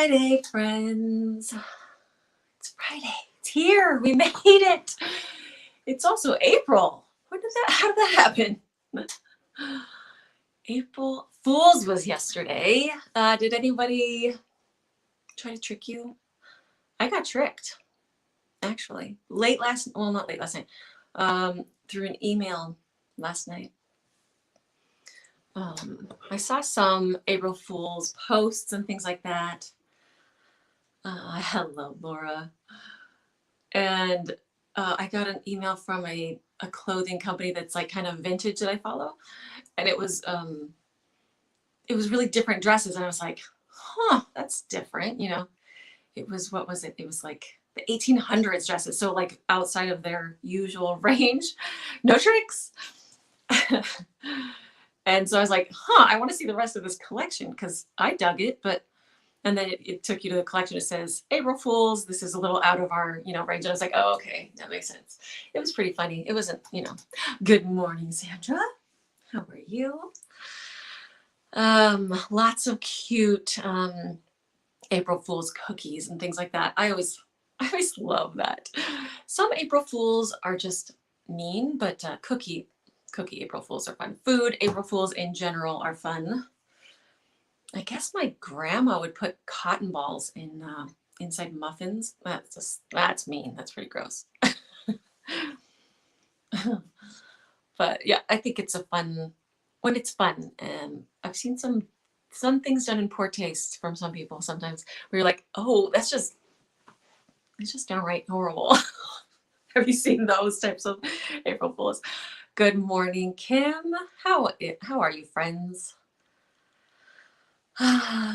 Friday, friends. It's Friday. It's here. We made it. It's also April. How did that happen? April Fool's was yesterday. Did anybody try to trick you? I got tricked, actually. Not late last night. Through an email last night. I saw some April Fool's posts and things like that. Hello, Laura. And I got an email from a clothing company that's like kind of vintage that I follow. And it was really different dresses. And I was like, huh, that's different. You know, what was it? It was like the 1800s dresses. So like outside of their usual range, no tricks. And so I was like, I want to see the rest of this collection because I dug it. And then it took you to the collection. It says April Fools. This is a little out of our, range. And I was like, oh, okay, that makes sense. It was pretty funny. It wasn't, good morning, Sandra. How are you? Lots of cute April Fools cookies and things like that. I always love that. Some April Fools are just mean, but cookie April Fools are fun. Food April Fools in general are fun. I guess my grandma would put cotton balls in inside muffins. That's mean. That's pretty gross. But yeah, I think it's when it's fun. I've seen some things done in poor taste from some people sometimes where you're like, oh, it's just downright horrible. Have you seen those types of April Fools? Good morning, Kim. How are you, friends?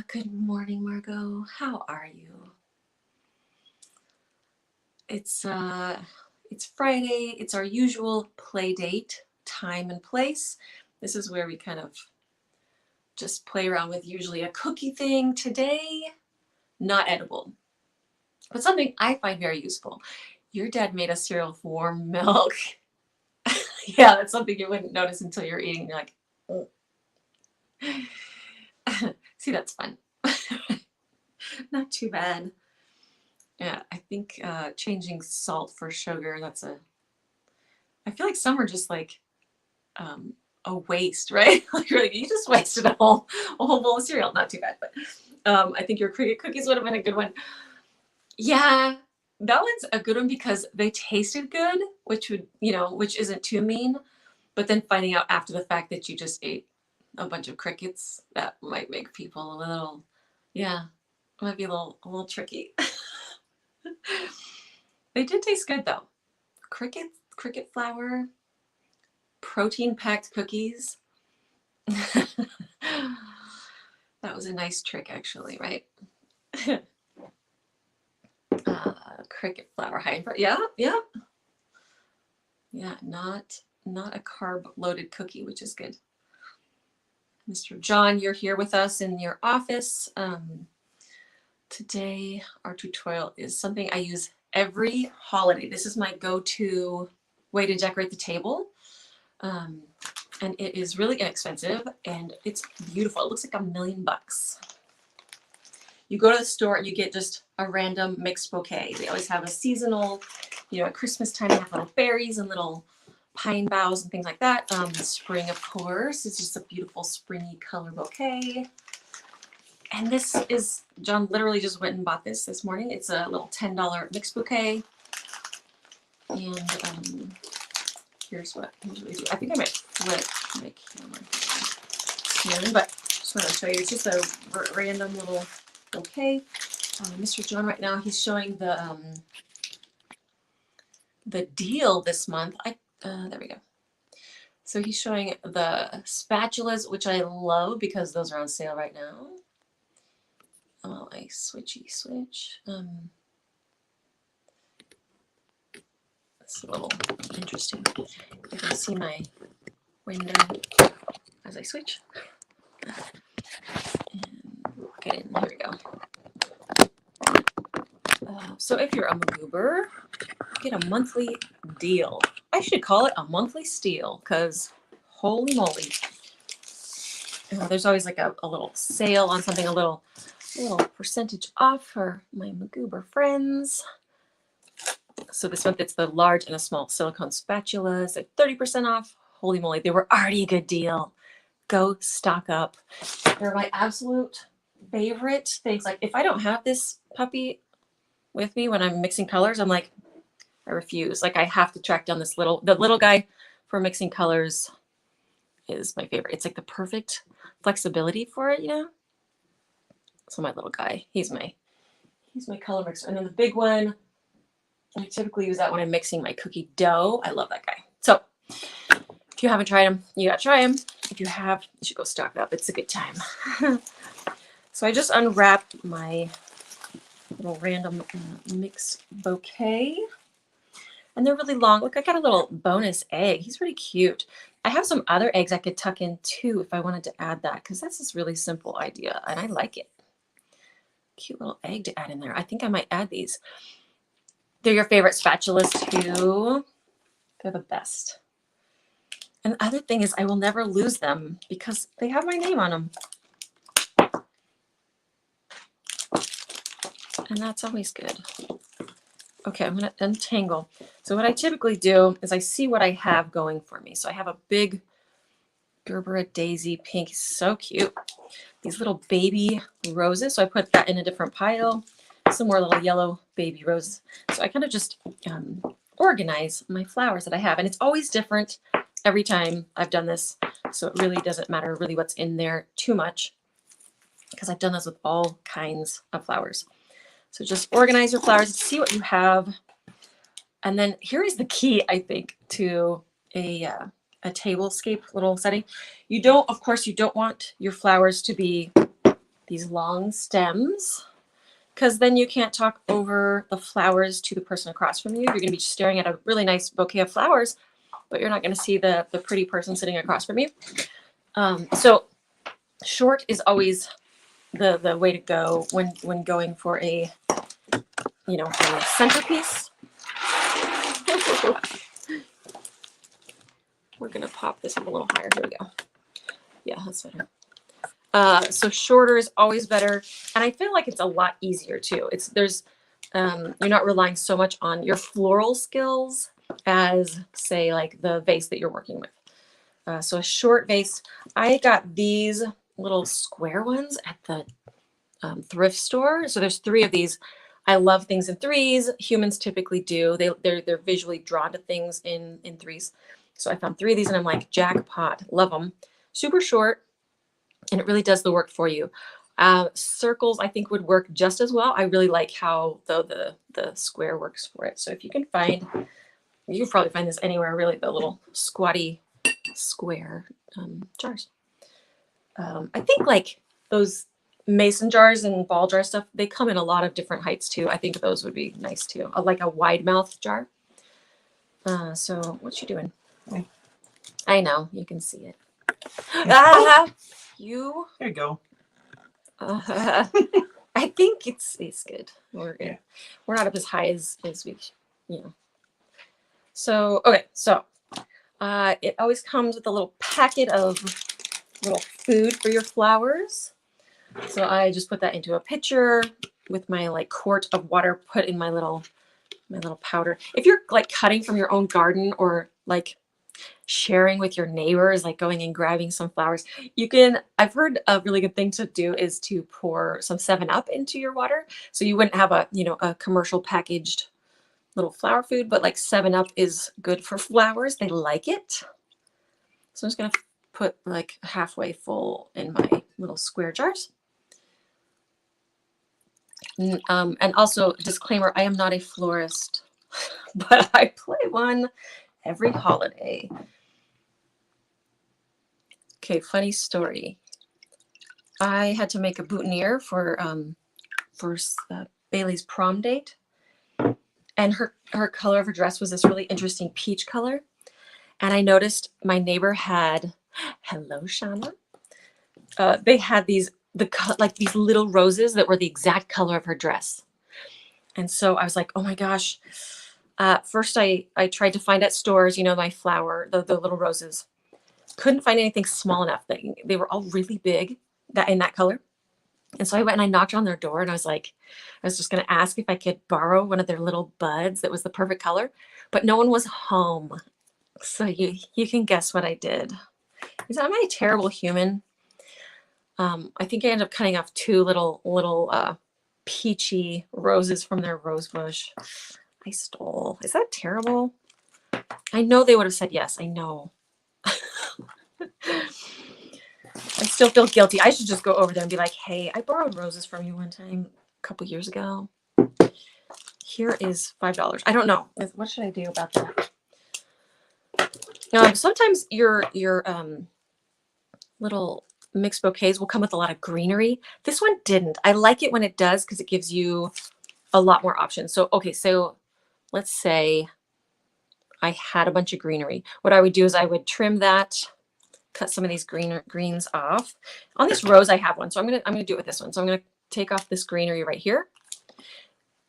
Good morning, Margot. How are you? It's Friday. It's our usual play date, time and place. This is where we kind of just play around with usually a cookie thing. Today, not edible, but something I find very useful. Your dad made a cereal with warm milk. Yeah, that's something you wouldn't notice until you're eating. You're like, oh. See, that's fun. Not too bad. Yeah, I think changing salt for sugar, I feel like some are just like a waste, right? Like you just wasted a whole bowl of cereal. Not too bad, but I think your cookies would have been a good one. Yeah, that one's a good one because they tasted good, which isn't too mean. But then finding out after the fact that you just ate a bunch of crickets, that might make people it might be a little tricky. They did taste good though. Cricket flour, protein packed cookies. That was a nice trick actually, right? Cricket flour, high in protein. Yeah, not a carb loaded cookie, which is good. Mr. John, you're here with us in your office. Today, our tutorial is something I use every holiday. This is my go-to way to decorate the table. And it is really inexpensive and it's beautiful. It looks like $1,000,000. You go to the store and you get just a random mixed bouquet. They always have a seasonal, at Christmas time, they have little berries and little pine boughs and things like that. Spring, of course, it's just a beautiful springy color bouquet. And this is, John literally just went and bought this morning. It's a little $10 mixed bouquet. And here's what we do. I think I might flip my camera, but just want to show you. It's just a random little bouquet. Mr. John right now, he's showing the deal this month. There we go. So he's showing the spatulas, which I love because those are on sale right now. Oh, I switch. It's a little interesting. You can see my window as I switch. And look it in. Here we go. So if you're a McGoober, get a monthly deal. I should call it a monthly steal because holy moly. There's always like a little sale on something, a little A little percentage off for my McGoo friends. So this month it's the large and a small silicone spatulas at 30% off. Holy moly, they were already a good deal. Go stock up. They're my absolute favorite things. Like if I don't have this puppy with me when I'm mixing colors, I'm like, I refuse. Like I have to track down the little guy for mixing colors is my favorite. It's like the perfect flexibility for it, you know? So my little guy, he's my color mixer. And then the big one, I typically use that when I'm mixing my cookie dough. I love that guy. So if you haven't tried them, you gotta try them. If you have, you should go stock up. It's a good time. So I just unwrapped my little random mix bouquet. And they're really long. Look, I got a little bonus egg. He's really cute. I have some other eggs I could tuck in too if I wanted to add that, because that's this really simple idea and I like it. Cute little egg to add in there. I think I might add these. They're your favorite spatulas too. They're the best. And the other thing is I will never lose them because they have my name on them. And that's always good. Okay, I'm going to untangle. So what I typically do is I see what I have going for me. So I have a big Gerbera daisy pink. So cute. These little baby roses. So I put that in a different pile. Some more little yellow baby roses. So I kind of just organize my flowers that I have. And it's always different every time I've done this. So it really doesn't matter really what's in there too much because I've done this with all kinds of flowers. So just organize your flowers, see what you have. And then here is the key, I think, to a tablescape little setting. You don't, of course, you don't want your flowers to be these long stems because then you can't talk over the flowers to the person across from you. You're going to be staring at a really nice bouquet of flowers, but you're not going to see the pretty person sitting across from you. So short is always the way to go when going for a a centerpiece. We're gonna pop this up a little higher. Here we go. Yeah, that's better. So shorter is always better, and I feel like it's a lot easier too. You're not relying so much on your floral skills as say like the vase that you're working with. So a short vase. I got these little square ones at the thrift store. So there's 3 of these. I love things in 3s. Humans typically do. They're visually drawn to things in 3s. So I found 3 of these and I'm like, jackpot. Love them. Super short, and it really does the work for you. Circles I think would work just as well. I really like how the square works for it. So if you can find, you can probably find this anywhere really, the little squatty square jars. I think like those mason jars and ball jar stuff, they come in a lot of different heights too. I think those would be nice too. Like a wide mouth jar. So what you doing? Okay. I know you can see it. You. There you go. I think it's good. We're not up as high as we, So okay, so it always comes with a little packet of little food for your flowers. So I just put that into a pitcher with my like quart of water put in my little powder. If you're like cutting from your own garden or like sharing with your neighbors, like going and grabbing some flowers, I've heard a really good thing to do is to pour some 7-Up into your water. So you wouldn't have a commercial packaged little flower food, but like 7-Up is good for flowers. They like it. So I'm just going to put like halfway full in my little square jars. And also, disclaimer, I am not a florist, but I play one every holiday. Okay, funny story. I had to make a boutonniere for Bailey's prom date, and her color of her dress was this really interesting peach color. And I noticed my neighbor had, hello, Shauna. They had these little roses that were the exact color of her dress. And so I was like, oh my gosh. First I tried to find at stores, my flower, the little roses. Couldn't find anything small enough. They were all really big in that color. And so I went and I knocked on their door and I was like, I was just going to ask if I could borrow one of their little buds that was the perfect color, but no one was home. So you can guess what I did. Am I a terrible human? I think I ended up cutting off two little peachy roses from their rose bush. I stole. Is that terrible? I know they would have said yes. I know. I still feel guilty. I should just go over there and be like, hey, I borrowed roses from you one time a couple years ago. Here is $5. I don't know. What should I do about that? Sometimes your little mixed bouquets will come with a lot of greenery. This one didn't. I like it when it does because it gives you a lot more options. So, okay, so let's say I had a bunch of greenery. What I would do is I would trim that, cut some of these greens off. On this rose, I have one, so I'm gonna do it with this one. So I'm gonna take off this greenery right here.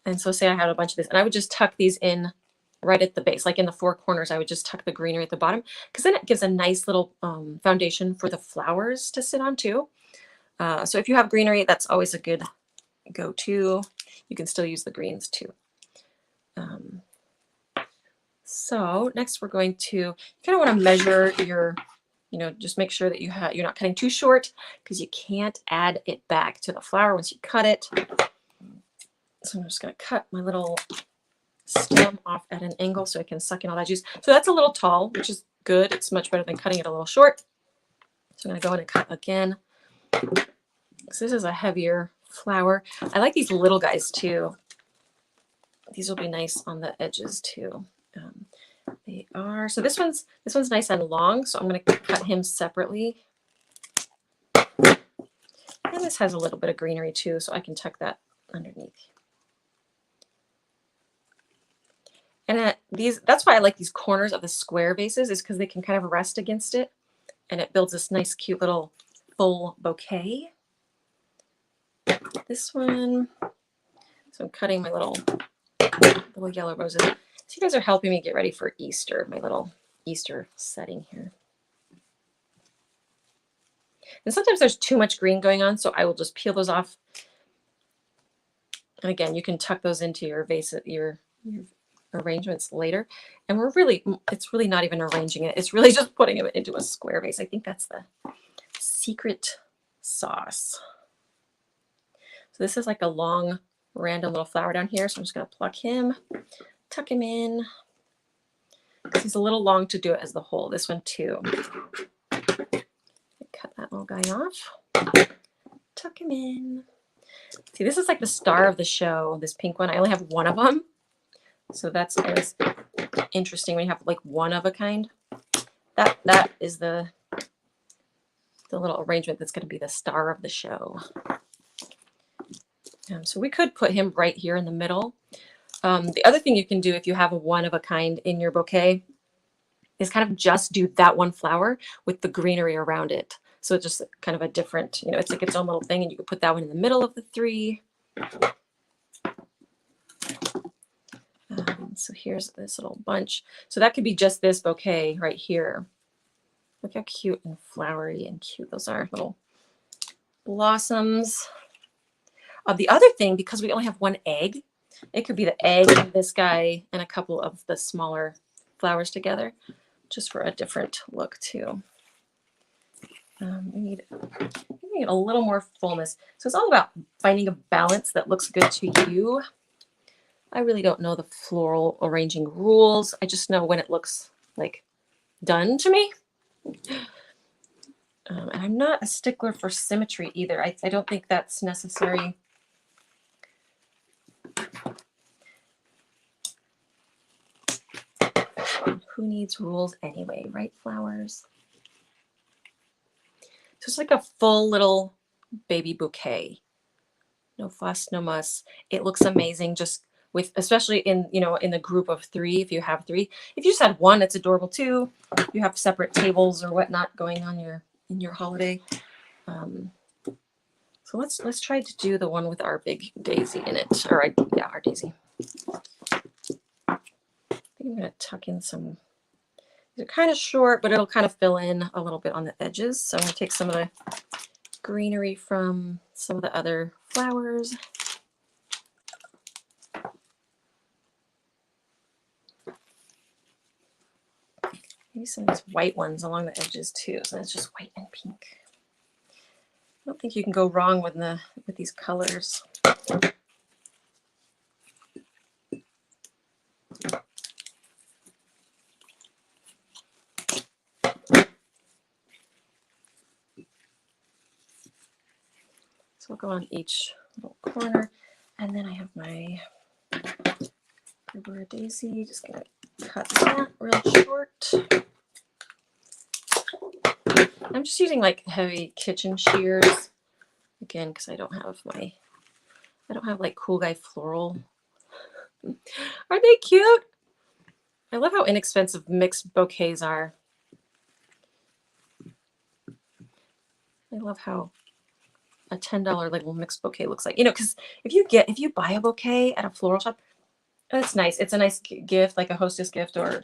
And so say I had a bunch of this, and I would just tuck these in right at the base, like in the four corners. I would just tuck the greenery at the bottom because then it gives a nice little foundation for the flowers to sit on too. So if you have greenery, that's always a good go-to. You can still use the greens too. So next we're going to, you kind of want to measure your, just make sure that you're not cutting too short because you can't add it back to the flower once you cut it. So I'm just going to cut my little stem off at an angle so I can suck in all that juice. So that's a little tall, which is good. It's much better than cutting it a little short. So I'm going to go in and cut again. So this is a heavier flower. I like these little guys too. These will be nice on the edges too. They are. So this one's nice and long. So I'm going to cut him separately. And this has a little bit of greenery too, so I can tuck that underneath. And that's why I like these corners of the square vases, is because they can kind of rest against it, and it builds this nice, cute little full bouquet. This one. So I'm cutting my little yellow roses. So you guys are helping me get ready for Easter, my little Easter setting here. And sometimes there's too much green going on, so I will just peel those off. And again, you can tuck those into your vase, your arrangements later. And it's really not even arranging it. It's really just putting it into a square vase. I think that's the secret sauce. So this is like a long, random little flower down here. So I'm just going to pluck him, tuck him in. He's a little long to do it as the whole. This one too. Cut that little guy off. Tuck him in. See, this is like the star of the show, this pink one. I only have one of them. So that's always interesting when you have like one of a kind. That is the little arrangement that's going to be the star of the show. So we could put him right here in the middle. The other thing you can do if you have a one of a kind in your bouquet is kind of just do that one flower with the greenery around it. So it's just kind of a different, it's like its own little thing, and you can put that one in the middle of the three. So here's this little bunch. So that could be just this bouquet right here. Look how cute and flowery and cute those are, little blossoms. The other thing, because we only have one egg, it could be the egg and this guy and a couple of the smaller flowers together, just for a different look too. We need a little more fullness. So it's all about finding a balance that looks good to you. I really don't know the floral arranging rules. I just know when it looks like done to me. And I'm not a stickler for symmetry either. I don't think that's necessary. Who needs rules anyway, right, flowers? So it's like a full little baby bouquet. No fuss, no muss. It looks amazing just with, especially in, in the group of three, if you have three. If you just had one, it's adorable too. You have separate tables or whatnot going on in your holiday. So let's try to do the one with our big daisy in it. Or our daisy. I think I'm going to tuck in some. They're kind of short, but it'll kind of fill in a little bit on the edges. So I'm going to take some of the greenery from some of the other flowers. Maybe some of these white ones along the edges too. So it's just white and pink. I don't think you can go wrong with these colors. So we'll go on each little corner, and then I have my Gerber daisy. Just gonna cut that real short. I'm just using like heavy kitchen shears again because I don't have like Cool Guy floral. Are they cute? I love how inexpensive mixed bouquets are. I love how a $10 little mixed bouquet looks like, you know, because if you buy a bouquet at a floral shop, it's nice. It's a nice gift, like a hostess gift, or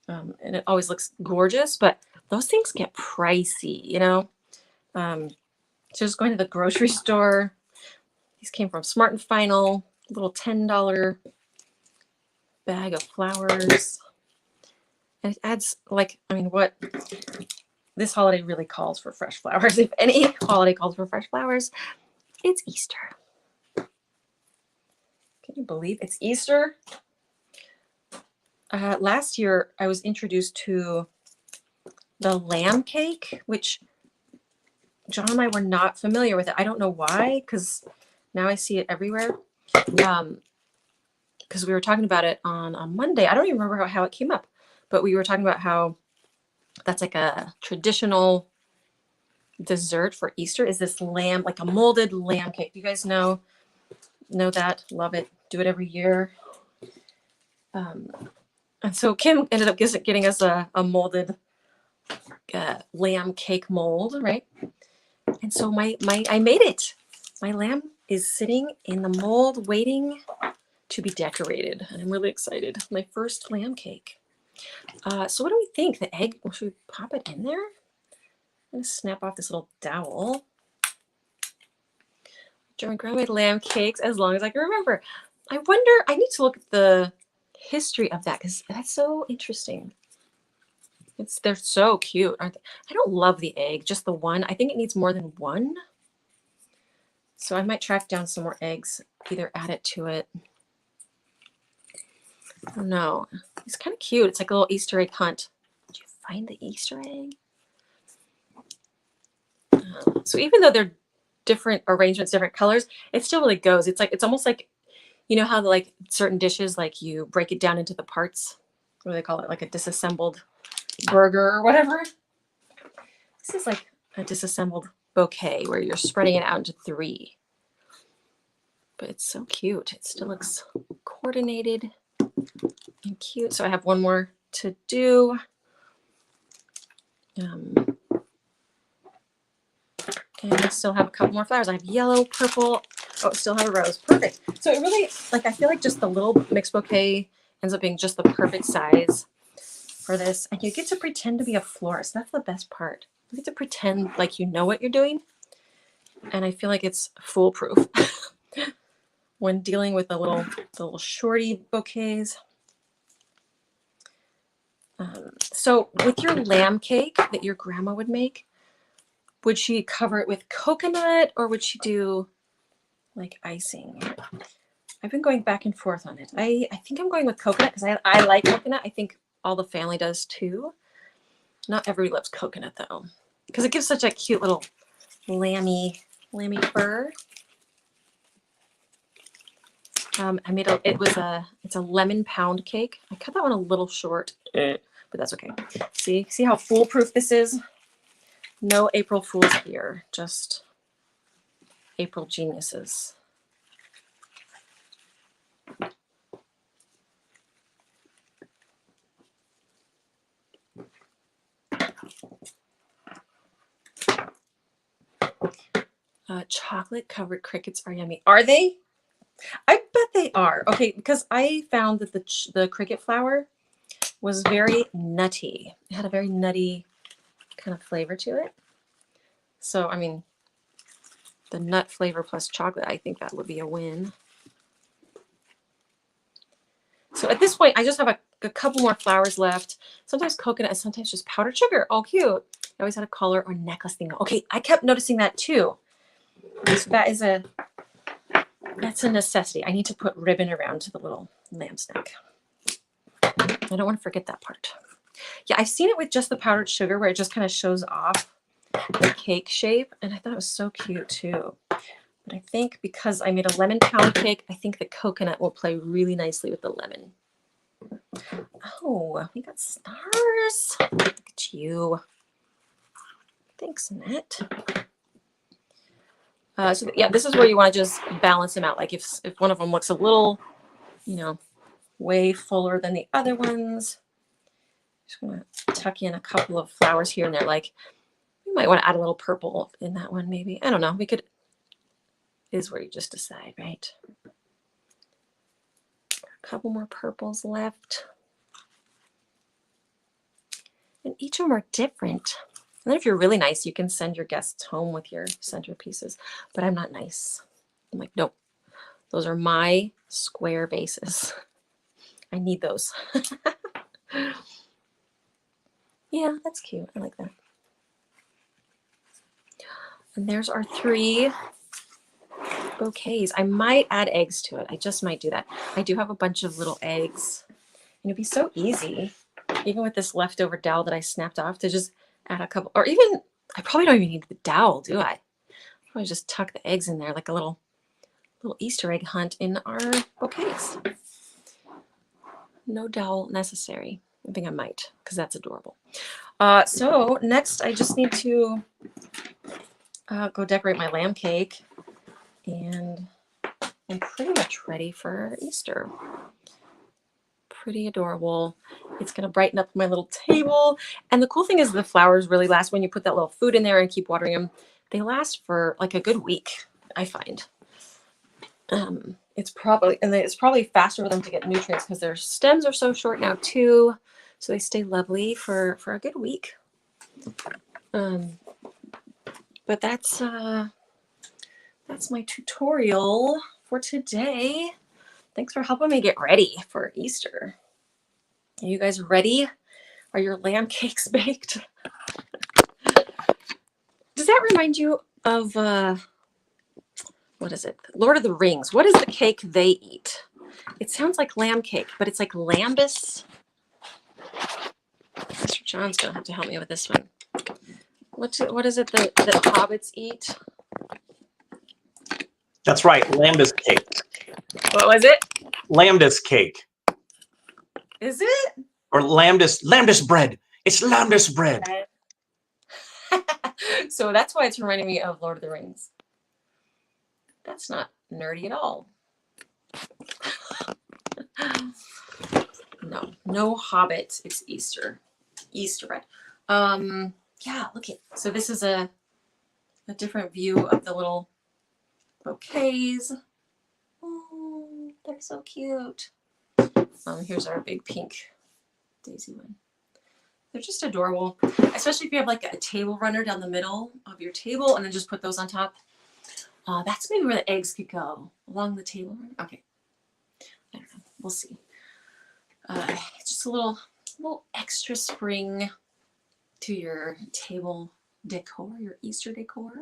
and it always looks gorgeous. But those things get pricey, you know. So just going to the grocery store. These came from Smart and Final. Little $10 bag of flowers, and it adds like, I mean, what? This holiday really calls for fresh flowers. If any holiday calls for fresh flowers, it's Easter. Can you believe it's Easter? Last year, I was introduced to the lamb cake, which John and I were not familiar with it. I don't know why, because now I see it everywhere. Because we were talking about it on Monday. I don't even remember how it came up, but we were talking about how that's like a traditional dessert for Easter, is this lamb, like a molded lamb cake. You guys know that, love it, do it every year. And so Kim ended up getting us a molded lamb cake mold, right? And so I made it. My lamb is sitting in the mold waiting to be decorated, and I'm really excited. My first lamb cake. So what do we think? The egg, should we pop it in there? I'm gonna snap off this little dowel. German grandmade lamb cakes as long as I can remember. I wonder, I need to look at the history of that because that's so interesting. They're so cute, aren't they? I don't love the egg, just the one. I think it needs more than one. So I might track down some more eggs, either add it to it. I don't know. It's kind of cute. It's like a little Easter egg hunt. Did you find the Easter egg? So even though they're different arrangements, different colors, it still really goes. It's almost like, you know how like certain dishes, like you break it down into the parts. What do they call it? Like a disassembled burger or whatever. This is like a disassembled bouquet where you're spreading it out into 3. But it's so cute. It still looks coordinated and cute. So I have one more to do. And I still have a couple more flowers. I have yellow, purple. Oh, still have a rose. Perfect. So it really, like, I feel like just the little mixed bouquet ends up being just the perfect size for this. And you get to pretend to be a florist. That's the best part. You get to pretend like you know what you're doing. And I feel like it's foolproof when dealing with the little shorty bouquets. So with your lamb cake that your grandma would make, would she cover it with coconut or would she do like icing? I've been going back and forth on it. I think I'm going with coconut because I like coconut. I think all the family does too. Not everybody loves coconut though, because it gives such a cute little lammy fur. I made it's a lemon pound cake. I cut that one a little short, but that's okay. See how foolproof this is? No April Fools here, just April geniuses. Chocolate covered crickets are yummy. Are they? I bet they are. Okay, because I found that the cricket flour was very nutty. It had a very nutty kind of flavor to it. So, I mean, the nut flavor plus chocolate, I think that would be a win. So at this point, I just have a couple more flowers left. Sometimes coconut and sometimes just powdered sugar. Oh, cute. I always had a collar or necklace thing. Okay, I kept noticing that too. So that's a necessity. I need to put ribbon around the little lamb's neck. I don't want to forget that part. Yeah, I've seen it with just the powdered sugar where it just kind of shows off the cake shape. And I thought it was so cute too. But I think because I made a lemon pound cake, I think the coconut will play really nicely with the lemon. Oh, we got stars. Look at you. Thanks, Annette. So yeah, this is where you want to just balance them out. Like if one of them looks a little, you know, way fuller than the other ones, just want to tuck in a couple of flowers here and there. Like you might want to add a little purple in that one, maybe. I don't know. We could. Is where you just decide, right? A couple more purples left. And each of them are different. And then if you're really nice, you can send your guests home with your centerpieces. But I'm not nice. I'm like, nope. Those are my square bases. I need those. Yeah, that's cute. I like that. And there's our 3 bouquets. I might add eggs to it. I just might do that. I do have a bunch of little eggs. And it'd be so easy, even with this leftover dowel that I snapped off, to just add a couple, or even, I probably don't even need the dowel, do I? Probably just tuck the eggs in there like a little Easter egg hunt in our bouquets. No dowel necessary. I think I might, because that's adorable. So next I just need to go decorate my lamb cake. And I'm pretty much ready for Easter. Pretty adorable. It's going to brighten up my little table. And the cool thing is the flowers really last when you put that little food in there and keep watering them. They last for like a good week, I find. It's probably faster for them to get nutrients because their stems are so short now too. So they stay lovely for a good week. But that's my tutorial for today. Thanks for helping me get ready for Easter. Are you guys ready? Are your lamb cakes baked? Does that remind you of, what is it? Lord of the Rings. What is the cake they eat? It sounds like lamb cake, but it's like lambus. Mr. John's going to have to help me with this one. What is it that hobbits eat? That's right, lambus cake. What was it? Lambus cake. Is it? Or lambus bread. It's lambus bread. So that's why it's reminding me of Lord of the Rings. That's not nerdy at all. No Hobbit. It's Easter bread. Yeah, look at. So this is a different view of the little bouquets. Oh, they're so cute. Here's our big pink daisy one. They're just adorable, especially if you have like a table runner down the middle of your table and then just put those on top. That's maybe where the eggs could go, along the table. Okay, I don't know. We'll see. Just a little extra spring to your table decor, your Easter decor.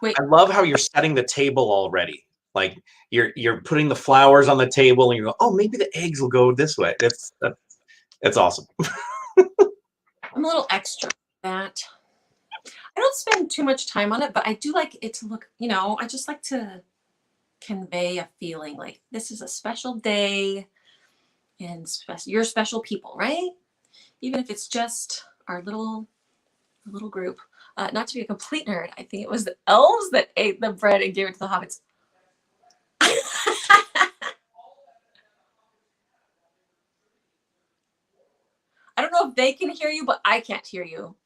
Wait. I love how you're setting the table already. Like you're putting the flowers on the table and you go, oh, maybe the eggs will go this way. That's awesome. I'm a little extra that. I don't spend too much time on it, but I do like it to look, I just like to convey a feeling like this is a special day and you're special people, right? Even if it's just our little group. Not to be a complete nerd, I think it was the elves that ate the bread and gave it to the hobbits. I don't know if they can hear you, but I can't hear you.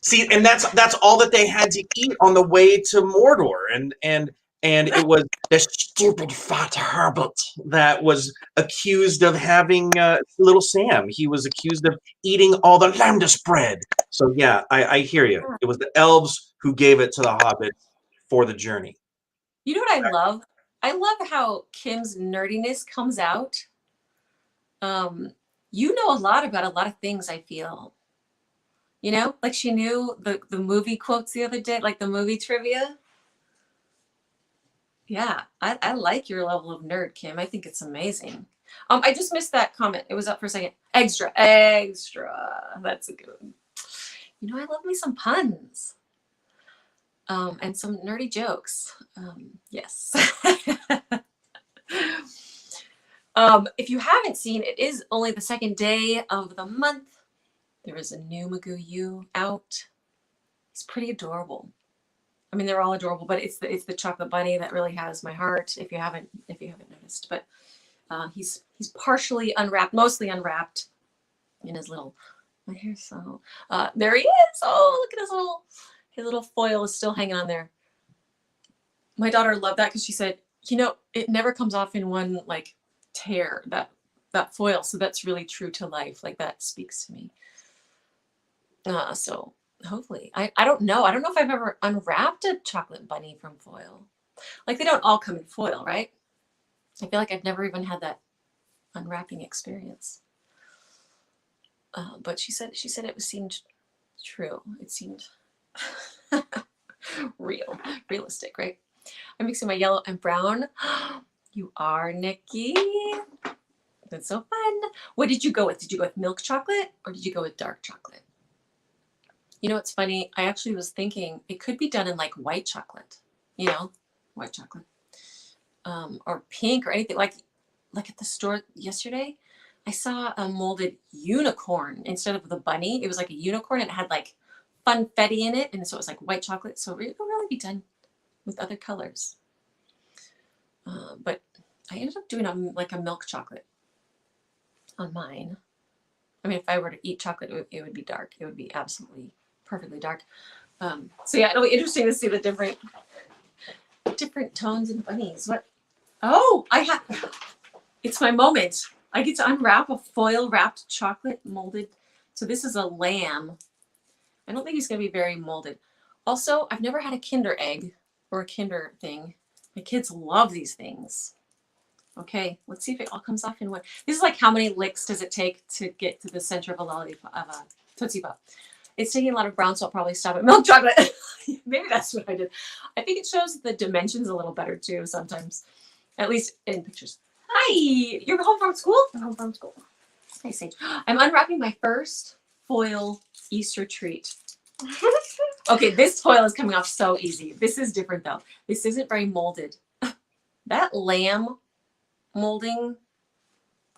See, and that's all that they had to eat on the way to Mordor, and And it was the stupid fat Herbert that was accused of having little Sam. He was accused of eating all the Landis bread. So yeah, I hear you. It was the elves who gave it to the hobbits for the journey. You know what I love? I love how Kim's nerdiness comes out. You know a lot about a lot of things, I feel. You know, like she knew the movie quotes the other day, like the movie trivia. Yeah, I like your level of nerd, Kim. I think it's amazing. I just missed that comment. It was up for a second. Extra, extra. That's a good one. You know, I love me some puns. And some nerdy jokes. Yes. If you haven't seen, it is only the second day of the month. There is a new McGoo out. He's pretty adorable. I mean, they're all adorable, but it's the chocolate bunny that really has my heart. If you haven't noticed, but he's partially unwrapped, mostly unwrapped, in his little. My hair's so. There he is. Oh, look at his little foil is still hanging on there. My daughter loved that because she said, you know, it never comes off in one like tear, that foil. So that's really true to life. Like that speaks to me. So hopefully, I don't know. I don't know if I've ever unwrapped a chocolate bunny from foil. Like they don't all come in foil, right? I feel like I've never even had that unwrapping experience. But she said it seemed true. It seemed realistic, right? I'm mixing my yellow and brown. You are, Nikki. That's so fun. What did you go with? Did you go with milk chocolate or did you go with dark chocolate? You know what's funny? I actually was thinking it could be done in like white chocolate, you know, white chocolate, or pink or anything. Like at the store yesterday, I saw a molded unicorn instead of the bunny. It was like a unicorn and it had like funfetti in it, and so it was like white chocolate. So it could really be done with other colors. But I ended up doing like a milk chocolate on mine. I mean, if I were to eat chocolate, it would be dark. It would be absolutely perfectly dark. So yeah, it'll be interesting to see the different tones in bunnies. What? Oh, it's my moment. I get to unwrap a foil wrapped chocolate molded. So this is a lamb. I don't think he's going to be very molded. Also, I've never had a Kinder egg or a Kinder thing. My kids love these things. Okay, let's see if it all comes off in one. This is like how many licks does it take to get to the center of a lollipop, of a Tootsie Pop. It's taking a lot of brown, so I'll probably stop at milk chocolate. Maybe that's what I did. I think it shows the dimensions a little better too sometimes, at least in pictures. Hi, you're home from school? I'm home from school. Hi, Sage. I'm unwrapping my first foil Easter treat. Okay, this foil is coming off so easy. This is different though. This isn't very molded. That lamb molding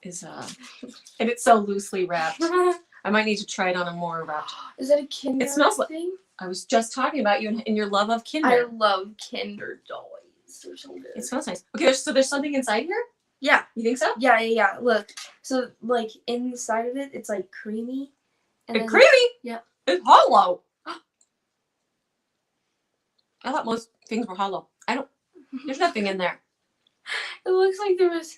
is and it's so loosely wrapped. I might need to try it on a more wrapped. Is that a Kinder it smells thing? I was just talking about you and your love of Kinder. I love Kinder toys. They're so good. It smells nice. Okay, so there's something inside here? Yeah. You think so? Yeah. Look. So like inside of it, it's like creamy. It's creamy? Yeah. It's hollow. I thought most things were hollow. There's nothing in there. It looks like there was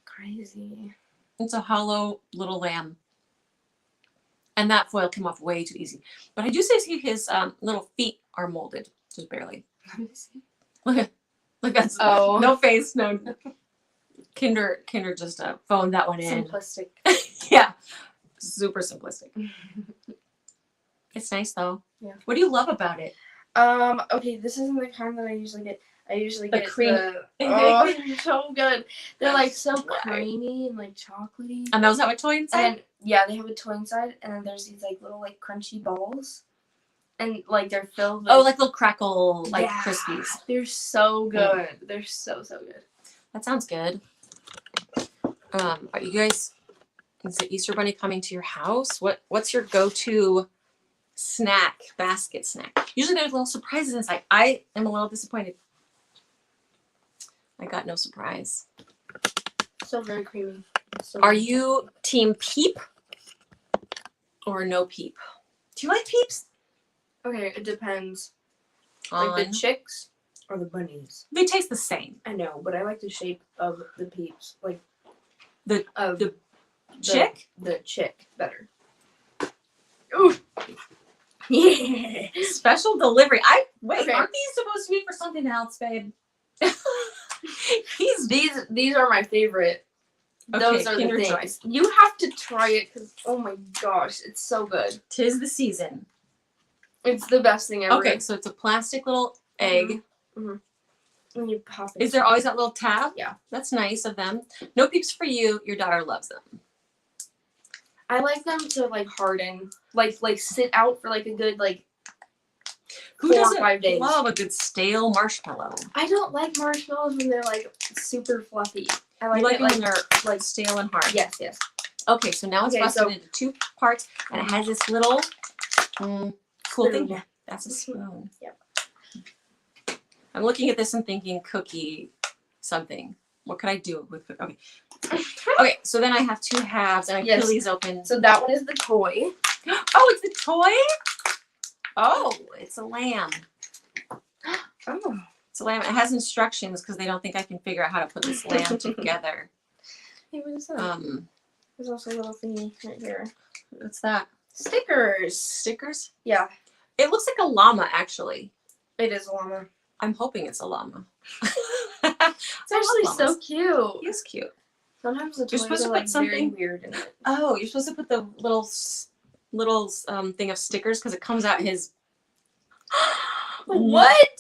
crazy. It's a hollow little lamb. And that foil came off way too easy. But I do see his little feet are molded, just barely. Look, that's no face, no. Kinder just phoned that one in. Simplistic. Yeah, super simplistic. It's nice though. Yeah. What do you love about it? Okay, this isn't the kind that I usually get. I usually get cream. Oh, they're so good. They're like so creamy and like chocolatey. And those have a toy inside? And yeah, they have a toy inside, and then there's these like little like crunchy balls, and like they're filled with like little crackle like Crispies. They're so good. They're so good. That sounds good. Are you guys? Is the Easter Bunny coming to your house? What's your go-to basket snack? Usually there's little surprises inside. I am a little disappointed. I got no surprise. So very creamy. So Are you team Peep or no Peep? Do you like Peeps? Okay, it depends. On Like the chicks. or the bunnies. They taste the same. I know, but I like the shape of the peeps, like The chick? The chick better. Ooh. Yeah. Special delivery. Wait, Okay. aren't these supposed to be for something else, babe? These are my favorite. Okay, Those are the Kinder things. Joys. You have to try it because oh my gosh, it's so good. 'Tis the season. It's the best thing ever. Okay, so it's a plastic little egg. And you pop it. Is there always that little tab? Yeah. That's nice of them. No peeps for you. Your daughter loves them. I like them to like harden, like sit out for like a good like Who 4 or doesn't 5 days. love a good stale marshmallow? I don't like marshmallows when they're like super fluffy. I like You like it them when they're like stale and hard. yes, yes. Okay, so now it's Okay, busted so- into 2 parts, and it has this little cool thing. Spoon. That's a spoon. Yep. I'm looking at this and thinking cookie something. What could I do with cookie? Okay. Okay, so then I have 2 halves, and I Yes. peel these open. So that one is the toy. Oh, it's the toy? Oh, it's a lamb. Oh. It's a lamb. It has instructions because they don't think I can figure out how to put this lamb together. Hey, what is that? There's also a little thingy right here. What's that? Stickers. Stickers? Yeah, It looks like a llama, actually. it is a llama. I'm hoping it's a llama. It's actually so cute. He's cute. Sometimes the You're toys supposed to are put like something- very weird in it. Oh, you're supposed to put the little thing of stickers because it comes out his. What?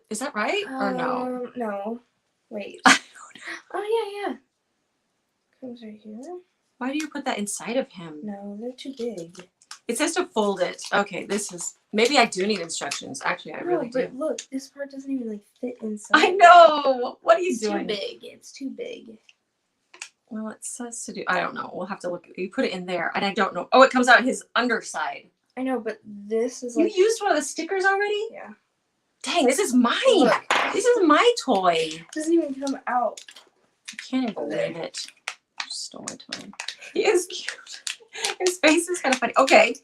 Is that right or no? No. Wait. I Oh yeah. Comes right here. Why do you put that inside of him? No, they're too big. It says to fold it. Okay, this is maybe I do need instructions. Actually, I really do. But look, this part doesn't even like fit inside. I know. What are you It's doing? too big. It's too big. Well, it says to do. I don't know. We'll have to look. You put it in there, and I don't know. Oh, it comes out his underside. I know, but this is You like used one of the stickers already? yeah. Dang, this is mine. Look, This is my toy. it doesn't even come out. I can't even believe it. You stole my toy. He is cute. His face is kind of funny. Okay,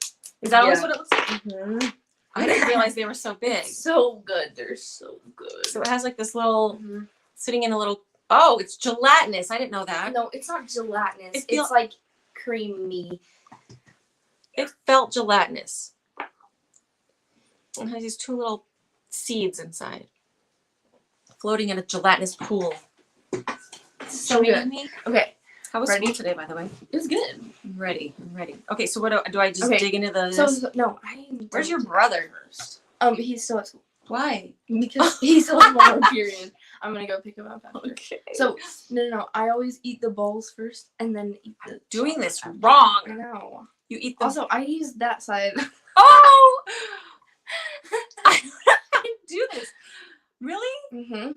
is that always Yeah. what it looks like? Mm-hmm. I didn't realize they were so big. So good. They're so good. So it has like this little Mhm. sitting in a little. Oh, it's gelatinous. I didn't know that. No, it's not gelatinous. It feel- It's like creamy. It felt gelatinous. It has these 2 little seeds inside, floating in a gelatinous pool. So good. Me? Okay, How was Ready? school today, by the way? it was good. I'm ready. I'm ready. Okay, so what do I just Okay, dig into the? So no, I didn't. Where's your brother? first? He's still at school Why? because he's still at long period. I'm gonna go pick him up after. Okay. So no. I always eat the balls first and then eat the. Doing this I wrong. know. You eat the. Also, I use that side. Oh! I didn't do this. Really? Mm-hmm.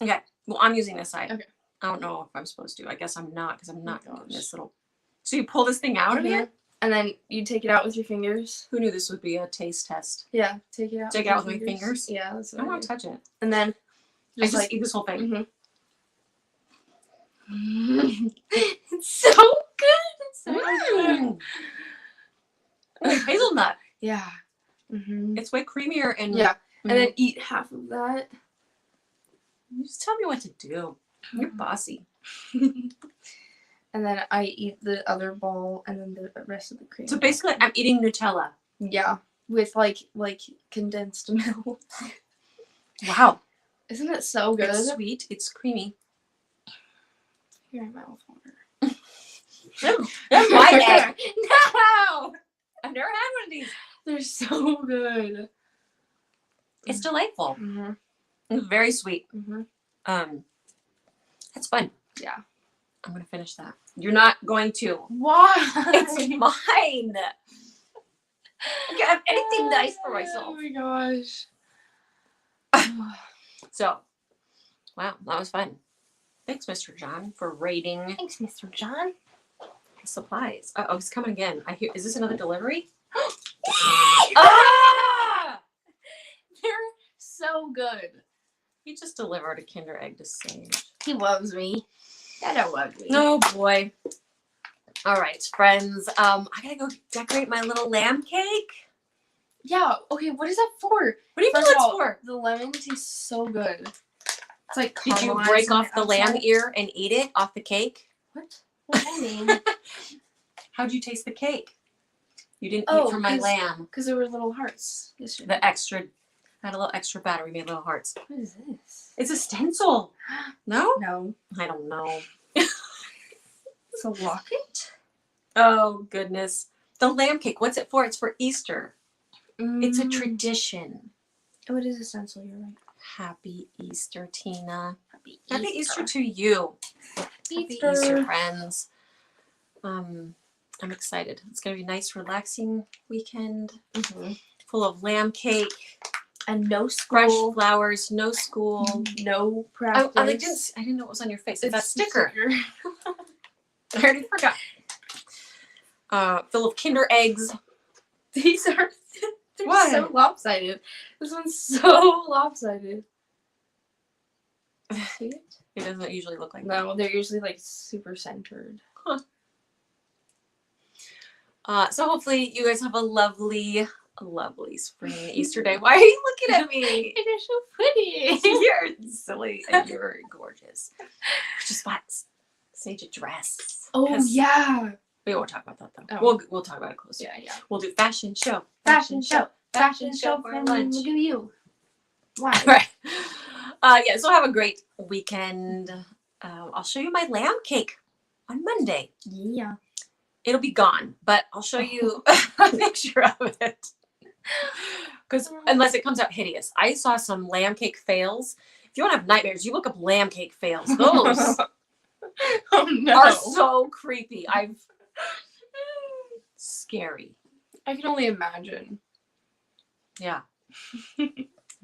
Okay. Well, I'm using this side. Okay. I don't know if I'm supposed to. I guess I'm not because I'm not Oh my getting gosh. this little. So you pull this thing out of here? And then you take it out with your fingers. Who knew this would be a taste test? Yeah, take it out. Take it your out with my fingers? Yeah, that's I what don't I want do. to touch it. And then I just like eat this whole thing. mhm. It's so good. It's so good. Mm. Like hazelnut. Yeah. Mm-hmm. It's way creamier and Yeah, Mhm. and then eat half of that. You just tell me what to do. You're bossy. And then I eat the other ball and then the rest of the cream. So basically, I'm eating Nutella. Yeah, with like condensed milk. Wow. Isn't it so good? It's sweet. It's creamy. Your mouth water. That's my egg. No! I've never had one of these. They're so good. It's delightful. Mm-hmm. It's very sweet. Mm-hmm. That's fun. Yeah. I'm gonna finish that. You're not going to. Why? It's mine. I can't have anything nice for myself. Oh my gosh. So, wow, that was fun. Thanks, Mr. John, for raiding Thanks, Mr. John. supplies. Oh, he's coming again. I hear. Is this another delivery? Ah! They're so good. He just delivered a Kinder Egg to Sage. He loves me. Dada loves me. Oh boy. All right, friends. I gotta go decorate my little lamb cake. Yeah. Okay. What is that for? What do you mean First of it's all, for? the lemon tastes so good. It's like Did you caramelized break on off the the lamb outside. ear and eat it off the cake? What? What does that mean? How'd you taste the cake? You didn't Oh, eat from my 'cause- lamb. Because there were little hearts yesterday. The extra, I had a little extra batter. We made little hearts. What is this? It's a stencil. No? No. I don't know. It's a locket? Oh, goodness. The lamb cake, what's it for? It's for Easter. It's a Mm. tradition. Oh, it is a stencil. You're right. Happy Easter, Tina. Happy Happy Easter to you. Happy Easter, friends. I'm excited. It's going to be a nice, relaxing weekend. Mhm. Full of lamb cake, And no fresh school. flowers, no school. No I practice. didn't know what was on your face. It's It's that sticker. sticker. I already forgot. Full of Kinder eggs. These are they're What? so lopsided. This one's so lopsided. See it? It doesn't usually look like that. No, they're usually like super centered. So hopefully you guys have a lovely spring Easter day. Why are you looking at me? They're so pretty. You're silly and you're gorgeous. Just want stage a dress. Oh 'Cause yeah. we won't talk about that though. Oh. We'll talk about it closer. Yeah. We'll do fashion show. Fashion show for from lunch. McGoo you. Why? Right. Yeah, so have a great weekend. I'll show you my lamb cake on Monday. Yeah. It'll be gone, but I'll show you a picture of it. Because unless it comes out hideous. I saw some lamb cake fails. If you want to have nightmares, you look up lamb cake fails. Those Oh no. are so creepy. Scary. I can only imagine. Yeah.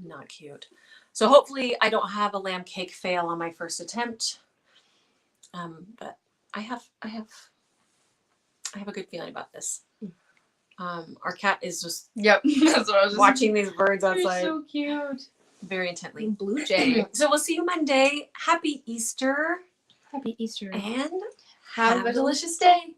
Not cute. So hopefully I don't have a lamb cake fail on my first attempt. But I have a good feeling about this. Our cat is just Yep. That's what I was just watching these birds They're outside so cute. very intently. Blue jay. So we'll see you Monday. Happy Easter Happy Easter. and Have a delicious day.